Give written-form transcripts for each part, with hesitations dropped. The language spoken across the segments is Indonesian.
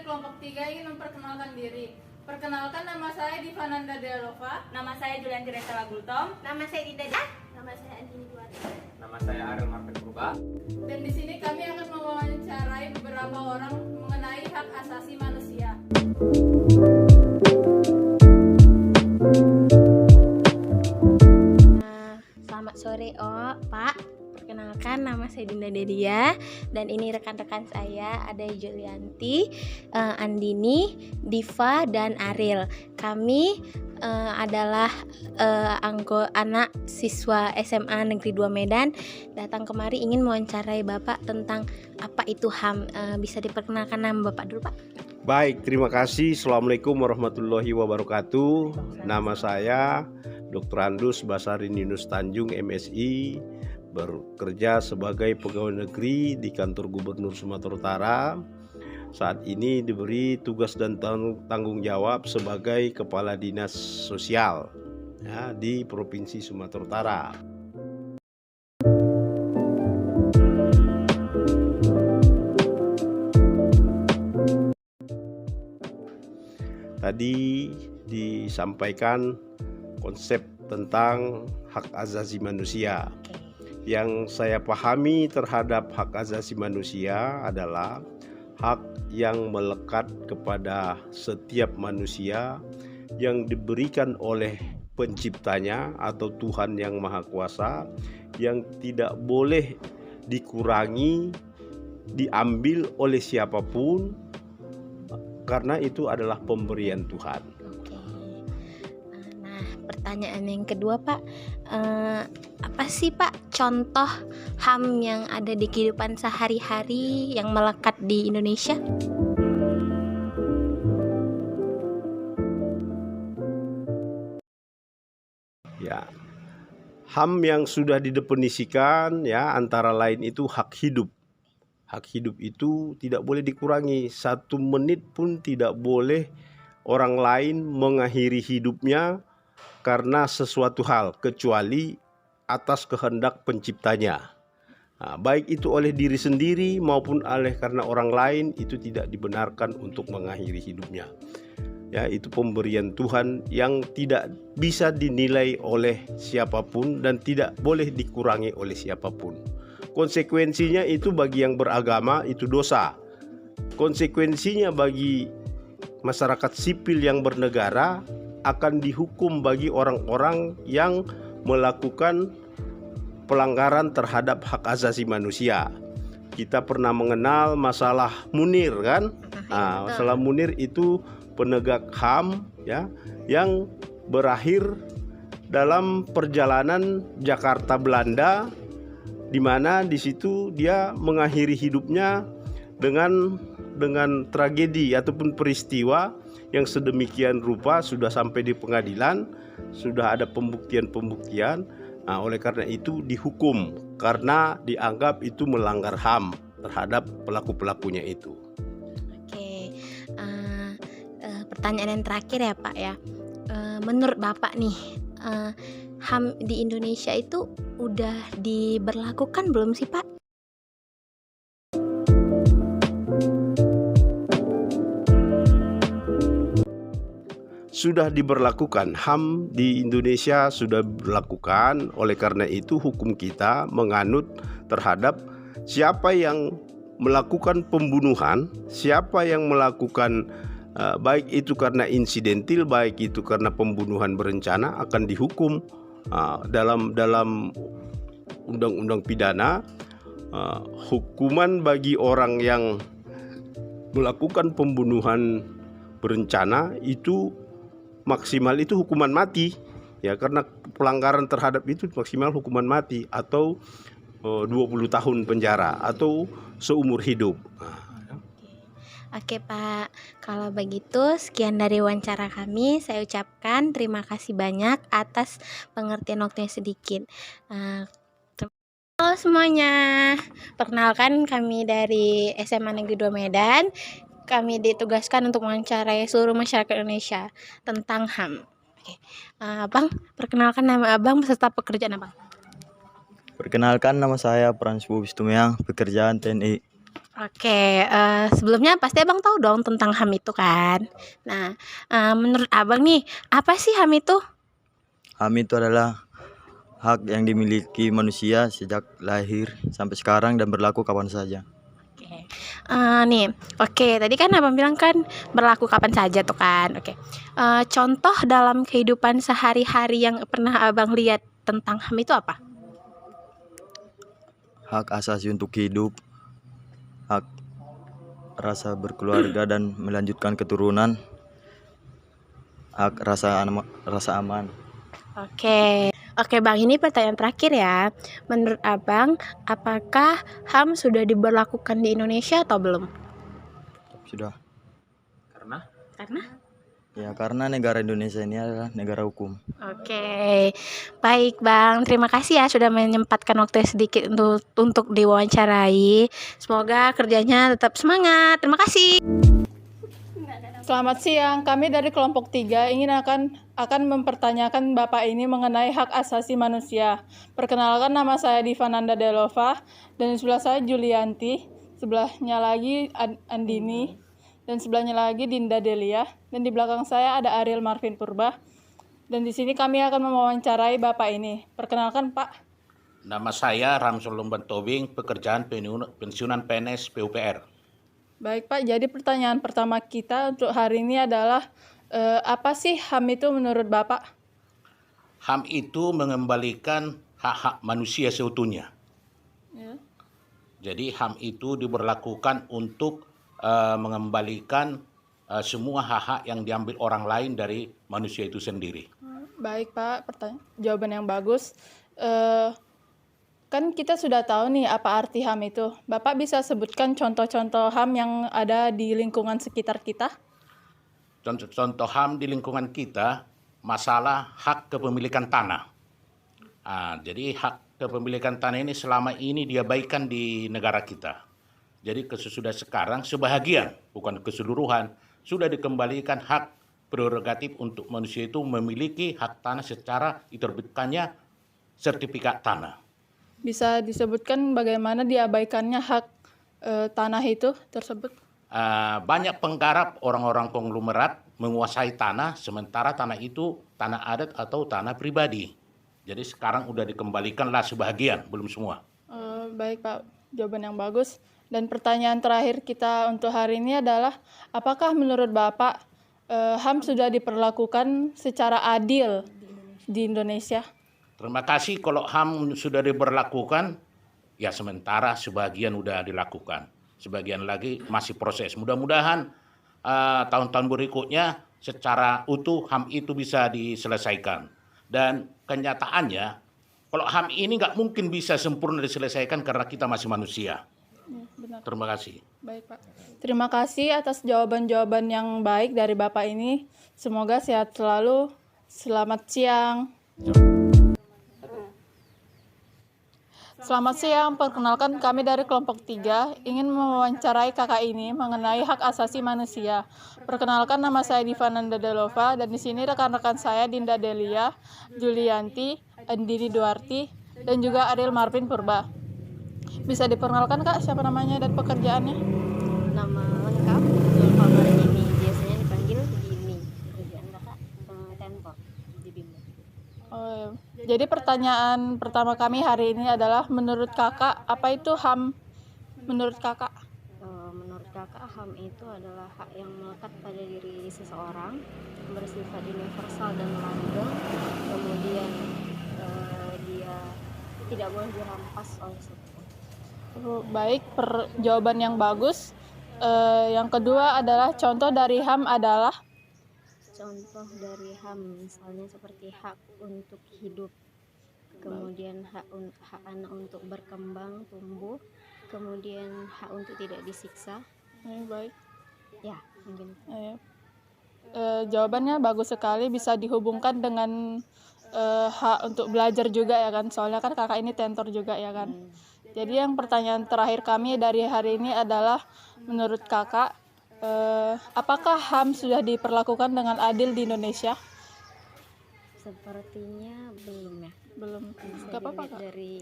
kelompok 3 ingin memperkenalkan diri. Perkenalkan, nama saya Divananda Delova. Nama saya Julianti Restala Gultom. Nama saya Dinda. Nama saya Andini Duarte. Nama saya Ariel Martin Purba. Dan di sini kami akan mewawancarai beberapa orang mengenai hak asasi manusia. Selamat sore, Pak. Perkenalkan, nama saya Dinda Dedia dan ini rekan-rekan saya ada Julianti, Andini, Diva, dan Ariel. Kami adalah anak siswa SMA Negeri 2 Medan datang kemari ingin mewawancarai Bapak tentang apa itu HAM. Bisa diperkenalkan nama Bapak dulu, Pak? Baik, terima kasih. Assalamualaikum warahmatullahi wabarakatuh. Nama saya Dr. Andus Basarin Yunus Tanjung, MSI, bekerja sebagai pegawai negeri di kantor Gubernur Sumatera Utara. Saat ini diberi tugas dan tanggung jawab sebagai Kepala Dinas Sosial ya, di Provinsi Sumatera Utara. Tadi disampaikan konsep tentang hak asasi manusia. Yang saya pahami terhadap hak asasi manusia adalah hak yang melekat kepada setiap manusia yang diberikan oleh penciptanya atau Tuhan yang Maha Kuasa, yang tidak boleh dikurangi, diambil oleh siapapun, karena itu adalah pemberian Tuhan. Oke. Nah, pertanyaan yang kedua, Pak, apa sih, Pak, contoh HAM yang ada di kehidupan sehari-hari yang melekat di Indonesia? Ya, HAM yang sudah didefinisikan ya antara lain itu hak hidup. Hak hidup itu tidak boleh dikurangi, 1 menit pun tidak boleh orang lain mengakhiri hidupnya karena sesuatu hal kecuali atas kehendak penciptanya. Nah, baik itu oleh diri sendiri maupun oleh karena orang lain, itu tidak dibenarkan untuk mengakhiri hidupnya. Ya, itu pemberian Tuhan yang tidak bisa dinilai oleh siapapun dan tidak boleh dikurangi oleh siapapun. Konsekuensinya itu bagi yang beragama itu dosa. Konsekuensinya bagi masyarakat sipil yang bernegara akan dihukum bagi orang-orang yang melakukan pelanggaran terhadap hak asasi manusia. Kita pernah mengenal masalah Munir kan? Nah, masalah Munir itu penegak HAM ya yang berakhir dalam perjalanan Jakarta Belanda, di mana di situ dia mengakhiri hidupnya dengan tragedi ataupun peristiwa yang sedemikian rupa, sudah sampai di pengadilan, sudah ada pembuktian. Nah, oleh karena itu dihukum karena dianggap itu melanggar HAM terhadap pelaku-pelakunya itu. Oke, pertanyaan yang terakhir ya, Pak ya. Menurut Bapak nih, HAM di Indonesia itu udah diberlakukan belum sih, Pak? Sudah diberlakukan, HAM di Indonesia sudah diberlakukan. Oleh karena itu hukum kita menganut terhadap siapa yang melakukan pembunuhan, siapa yang melakukan baik itu karena insidentil, baik itu karena pembunuhan berencana, akan dihukum dalam undang-undang pidana. Hukuman bagi orang yang melakukan pembunuhan berencana itu maksimal itu hukuman mati ya, karena pelanggaran terhadap itu maksimal hukuman mati atau 20 tahun penjara atau seumur hidup. Oke, Pak, kalau begitu sekian dari wawancara kami. Saya ucapkan terima kasih banyak atas pengertian waktunya sedikit. Halo semuanya, perkenalkan kami dari SMA Negeri 2 Medan. Kami ditugaskan untuk mewawancarai seluruh masyarakat Indonesia tentang HAM. Oke. Abang, perkenalkan nama Abang beserta pekerjaan Abang. Perkenalkan, nama saya Pransbu Bistumeang, pekerjaan TNI. Oke, sebelumnya pasti abang tahu dong tentang HAM itu kan. Nah, menurut abang nih, apa sih HAM itu? HAM itu adalah hak yang dimiliki manusia sejak lahir sampai sekarang dan berlaku kapan saja. Oke, oke. Tadi kan abang bilang kan berlaku kapan saja tuh kan. Oke, contoh dalam kehidupan sehari-hari yang pernah abang lihat tentang HAM itu apa? Hak asasi untuk hidup, hak rasa berkeluarga dan melanjutkan keturunan, hak rasa aman. Oke bang, ini pertanyaan terakhir ya. Menurut abang, apakah HAM sudah diberlakukan di Indonesia atau belum? Sudah. Karena Karena? Ya, karena negara Indonesia ini adalah negara hukum. Oke, baik bang. Terima kasih ya sudah menyempatkan waktu sedikit untuk diwawancarai. Semoga kerjanya tetap semangat. Terima kasih. Selamat siang, kami dari kelompok 3 akan mempertanyakan Bapak ini mengenai hak asasi manusia. Perkenalkan, nama saya Divananda Delova, dan di sebelah saya Julianti, sebelahnya lagi Andini, dan sebelahnya lagi Dinda Delia, dan di belakang saya ada Ariel Marvin Purba. Dan di sini kami akan mewawancarai Bapak ini. Perkenalkan Pak. Nama saya Ramsul Lumban Tobing, pekerjaan pensiunan PNS PUPR. Baik Pak, jadi pertanyaan pertama kita untuk hari ini adalah apa sih HAM itu menurut Bapak? HAM itu mengembalikan hak-hak manusia seutuhnya. Ya. Jadi HAM itu diberlakukan untuk mengembalikan semua hak-hak yang diambil orang lain dari manusia itu sendiri. Baik Pak, jawaban yang bagus. Kan kita sudah tahu nih apa arti HAM itu. Bapak bisa sebutkan contoh-contoh HAM yang ada di lingkungan sekitar kita? Contoh HAM di lingkungan kita, masalah hak kepemilikan tanah. Jadi hak kepemilikan tanah ini selama ini diabaikan di negara kita. Jadi sesudah sekarang sebahagian, bukan keseluruhan, sudah dikembalikan hak prerogatif untuk manusia itu memiliki hak tanah secara diterbitkannya sertifikat tanah. Bisa disebutkan bagaimana diabaikannya hak tanah itu tersebut? Banyak penggarap orang-orang konglomerat menguasai tanah, sementara tanah itu tanah adat atau tanah pribadi. Jadi sekarang udah dikembalikanlah sebahagian, belum semua. Baik Pak, jawaban yang bagus. Dan pertanyaan terakhir kita untuk hari ini adalah, apakah menurut Bapak HAM sudah diperlakukan secara adil di Indonesia? Terima kasih, kalau HAM sudah diberlakukan, ya sementara sebagian udah dilakukan. Sebagian lagi masih proses. Mudah-mudahan tahun-tahun berikutnya secara utuh HAM itu bisa diselesaikan. Dan kenyataannya, kalau HAM ini nggak mungkin bisa sempurna diselesaikan karena kita masih manusia. Ya, benar. Terima kasih. Baik Pak. Terima kasih atas jawaban-jawaban yang baik dari Bapak ini. Semoga sehat selalu. Selamat siang. Selamat siang, perkenalkan kami dari kelompok 3 ingin mewawancarai kakak ini mengenai hak asasi manusia. Perkenalkan, nama saya Divananda Delova, dan di sini rekan-rekan saya Dinda Delia, Julianti, Andini Duarti, dan juga Ariel Marvin Purba. Bisa diperkenalkan Kak, siapa namanya dan pekerjaannya? Nama lengkap Zulfa Marini, biasanya dipanggil Gini. Kerjaan kakak Tempo di Bimbo. Oh, jadi pertanyaan pertama kami hari ini adalah, menurut kakak apa itu HAM? Menurut kakak? Menurut kakak, HAM itu adalah hak yang melekat pada diri seseorang, bersifat universal dan langgeng, kemudian dia tidak boleh dirampas oleh siapapun. Baik, jawaban yang bagus. Yang kedua adalah, contoh dari HAM adalah? Contoh dari HAM misalnya seperti hak untuk hidup, kemudian hak anak untuk berkembang tumbuh, kemudian hak untuk tidak disiksa. Baik. Ya, mungkin. Jawabannya bagus sekali, bisa dihubungkan dengan hak untuk belajar juga ya kan, soalnya kan kakak ini tentor juga ya kan. Jadi yang pertanyaan terakhir kami dari hari ini adalah, menurut kakak apakah HAM sudah diperlakukan dengan adil di Indonesia? Sepertinya belum ya. Belum. Bisa Gak apa-apa dilihat Kak. dari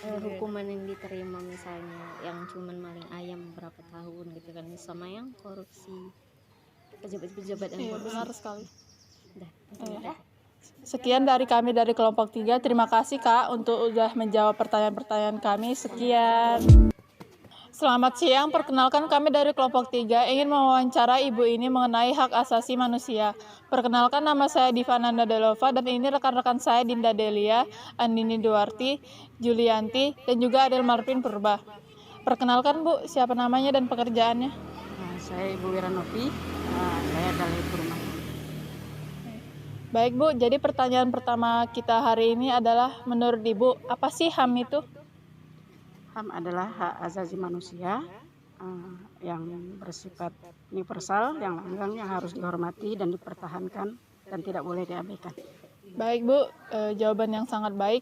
hukuman yang diterima misalnya yang cuman maling ayam berapa tahun gitu kan, sama yang korupsi, pejabat-pejabat yang Iya, korupsi. benar sekali. Dah, Iya. Sekian dari kami dari kelompok 3. Terima kasih Kak untuk udah menjawab pertanyaan-pertanyaan kami. Sekian. Selamat siang, perkenalkan kami dari kelompok 3 ingin mewawancara ibu ini mengenai hak asasi manusia. Perkenalkan nama saya Diva Nanda Delova dan ini rekan-rekan saya Dinda Delia, Andini Duarti, Julianti, dan juga Adel Marvin Purba. Perkenalkan Bu, siapa namanya dan pekerjaannya? Saya Ibu Wiranovi, saya adalah ibu rumah. Baik Bu, jadi pertanyaan pertama kita hari ini adalah menurut Ibu, apa sih HAM itu? HAM adalah hak asasi manusia yang bersifat universal, yang langgeng, yang harus dihormati dan dipertahankan dan tidak boleh diabaikan. Baik Bu, jawaban yang sangat baik.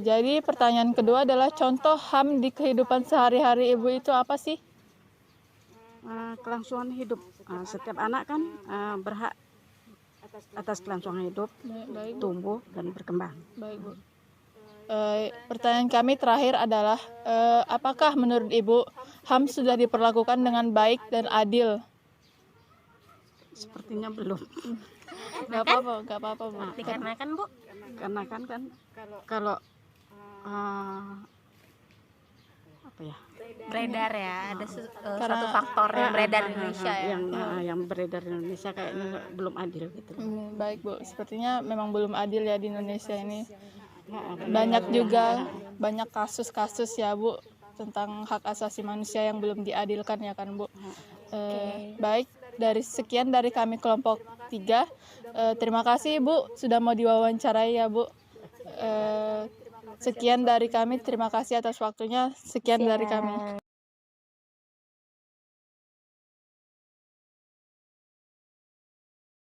Jadi pertanyaan kedua adalah contoh HAM di kehidupan sehari-hari Ibu itu apa sih? Kelangsungan hidup, setiap anak kan berhak atas kelangsungan hidup, Baik Bu. tumbuh dan berkembang. Baik Bu. Pertanyaan kami terakhir adalah apakah menurut Ibu HAM sudah diperlakukan dengan baik dan adil? Sepertinya belum, Gak apa-apa Bu. Dikarenakan Bu, karena kan kalau apa ya? beredar ya, ada Karena- satu faktor yang beredar di Indonesia ya. yang beredar di Indonesia kayaknya belum adil gitu. Baik Bu, sepertinya memang belum adil ya di Indonesia ini. Banyak juga banyak kasus-kasus ya Bu tentang hak asasi manusia yang belum diadilkan ya kan Bu. Baik, sekian dari kami kelompok 3. Terima kasih Bu sudah mau diwawancarai ya Bu. Sekian dari kami, terima kasih atas waktunya. Sekian dari kami.